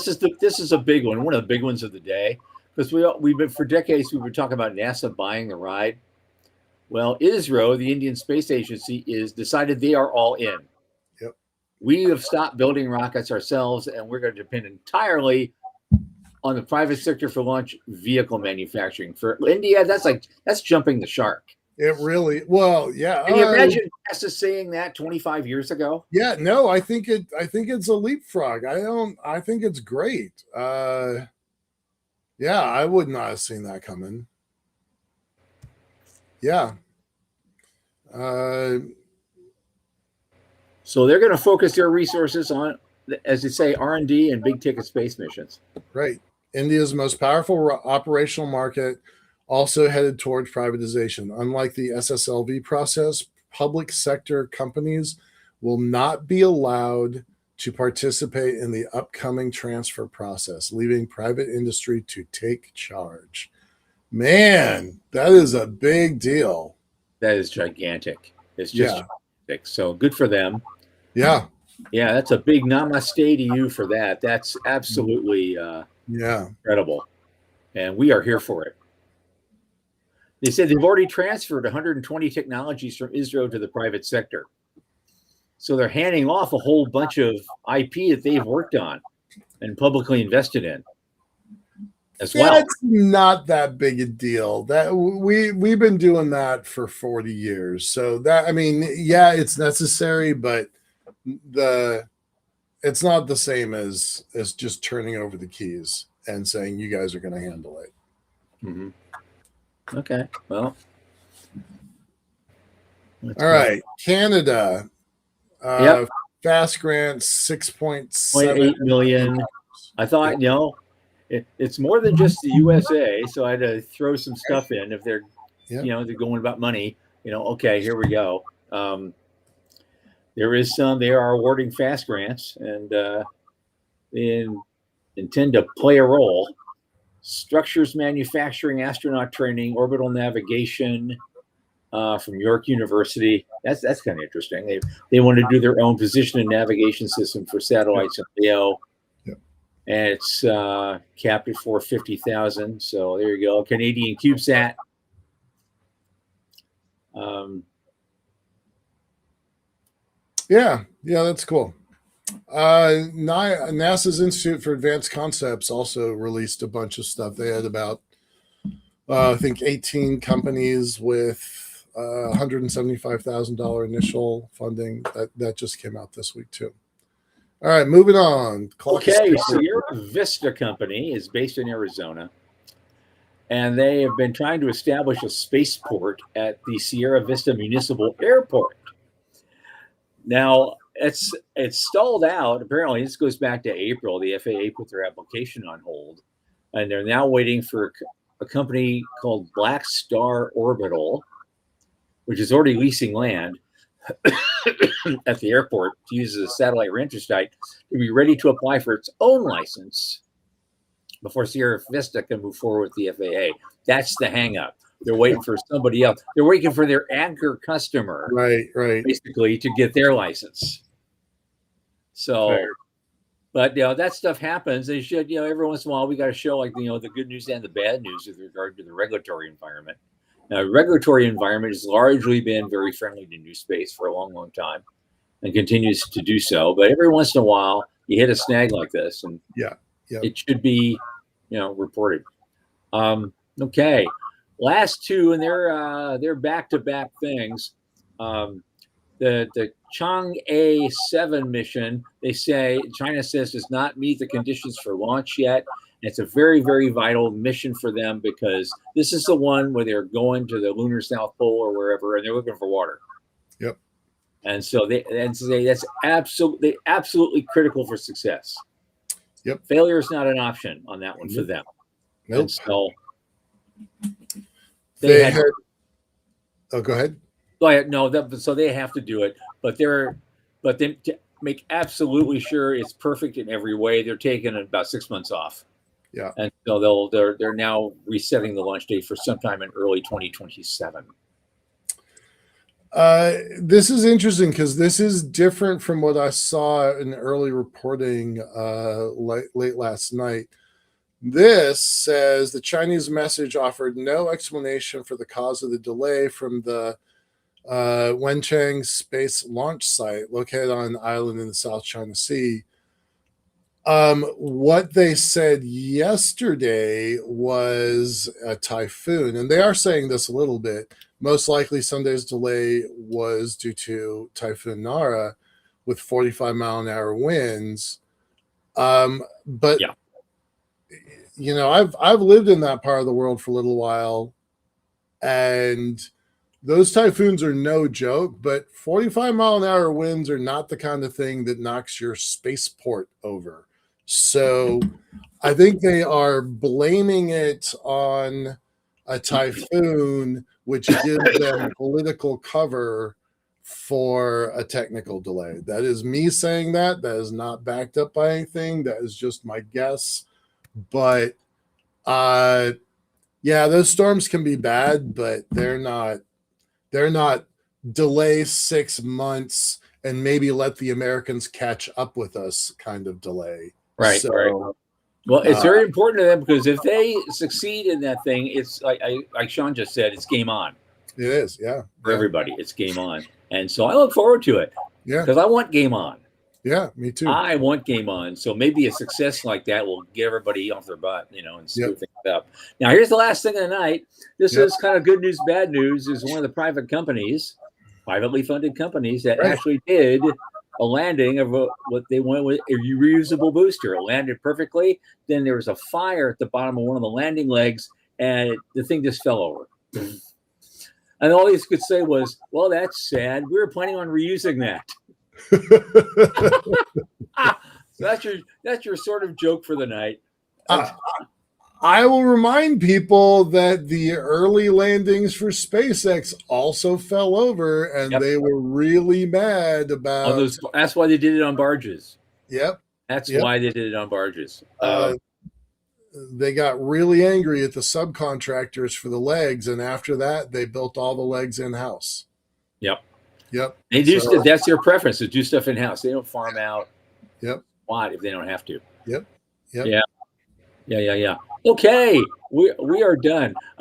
This is a big one of the big ones of the day, because we've been for decades we've been talking about NASA buying the ride. Well, ISRO, the Indian Space Agency, is decided they are all in. Yep. We have stopped building rockets ourselves, and we're going to depend entirely on the private sector for launch vehicle manufacturing. For India, that's jumping the shark. It really, well, yeah. Can you imagine NASA saying that 25 years ago? Yeah, no, I think it's a leapfrog. I think it's great. Yeah, I would not have seen that coming. Yeah. So they're going to focus their resources on, as they say, R&D and big ticket space missions. Right. India's most powerful operational market, also headed towards privatization. Unlike the SSLV process, public sector companies will not be allowed to participate in the upcoming transfer process, leaving private industry to take charge. Man, that is a big deal. That is gigantic. It's just gigantic. So good for them. Yeah. Yeah, that's a big namaste to you for that. That's absolutely incredible. And we are here for it. They said they've already transferred 120 technologies from ISRO to the private sector. So they're handing off a whole bunch of IP that they've worked on and publicly invested in as well. That's not that big a deal. That we've been doing that for 40 years. So that, I mean, yeah, it's necessary, but it's not the same as just turning over the keys and saying you guys are going to handle it. Mm-hmm. Okay, well, all right, Canada. Fast grant 6.7 million. I thought, it's more than just the USA, so I had to throw some stuff in if they're, they're going about money. Okay, here we go. There is some. They are awarding fast grants, and they intend to play a role. Structures manufacturing, astronaut training, orbital navigation from York University. That's kind of interesting. They want to do their own position and navigation system for satellites in LEO. Yep. And it's capped at $450,000. So there you go. Canadian CubeSat. Yeah, that's cool. NASA's Institute for Advanced Concepts also released a bunch of stuff. They had about, I think, 18 companies with $175,000 initial funding. That just came out this week too. All right, moving on. Sierra Vista Company is based in Arizona, and they have been trying to establish a spaceport at the Sierra Vista Municipal Airport. Now, it's stalled out. Apparently, this goes back to April. The FAA put their application on hold, and they're now waiting for a company called Black Star Orbital, which is already leasing land at the airport to use as a satellite rancher site, to be ready to apply for its own license before Sierra Vista can move forward with the FAA. That's the hang-up. They're waiting for somebody else. They're waiting for their anchor customer, right, basically, to get their license. So, but that stuff happens. They should, every once in a while, we got to show the good news and the bad news with regard to the regulatory environment. Now, regulatory environment has largely been very friendly to new space for a long, long time, and continues to do so. But every once in a while, you hit a snag like this, and it should be, reported. Okay. Last two, and they're back-to-back things. The Chang'e 7 mission, they say, China says, does not meet the conditions for launch yet. And it's a very, very vital mission for them, because this is the one where they're going to the lunar South Pole or wherever, and they're looking for water. Yep. And so that's absolutely critical for success. Yep. Failure is not an option on that one for them. Nope. And so go ahead. So they have to do it, but they to make absolutely sure it's perfect in every way, they're taking about 6 months off. Yeah. And so they're now resetting the launch date for sometime in early 2027. This is interesting because this is different from what I saw in early reporting late last night. This says the Chinese message offered no explanation for the cause of the delay from the Wenchang space launch site located on an island in the South China Sea. What they said yesterday was a typhoon, and they are saying this a little bit. Most likely, Sunday's delay was due to Typhoon Nara with 45-mile-an-hour winds. But Yeah. you know, I've lived in that part of the world for a little while, and those typhoons are no joke. But 45-mile-an-hour winds are not the kind of thing that knocks your spaceport over. So I think they are blaming it on a typhoon, which gives them political cover for a technical delay. That is me saying that. That is not backed up by anything. That is just my guess. But yeah, those storms can be bad, but they're not delay 6 months and maybe let the Americans catch up with us kind of delay. Right. So, right. Well, it's very important to them because if they succeed in that thing, it's like Sean just said, it's game on. It is, yeah. For everybody, it's game on. And so I look forward to it. Yeah. Because I want game on. Yeah, me too. I want game on. So maybe a success like that will get everybody off their butt, and smooth things up. Now, here's the last thing of the night. This is kind of good news, bad news. Is one of the privately funded companies that actually did a landing of what they went with a reusable booster. It landed perfectly. Then there was a fire at the bottom of one of the landing legs, and the thing just fell over. And all he could say was, "Well, that's sad. We were planning on reusing that." So that's your sort of joke for the night. I will remind people that the early landings for SpaceX also fell over, and they were really mad about those. That's why they did it on barges. Yep. That's why they did it on barges. They got really angry at the subcontractors for the legs, and after that, they built all the legs in-house. Yep. They do that's their preference to do stuff in-house. They don't farm out. What if they don't have to. Yeah. Okay, we are done.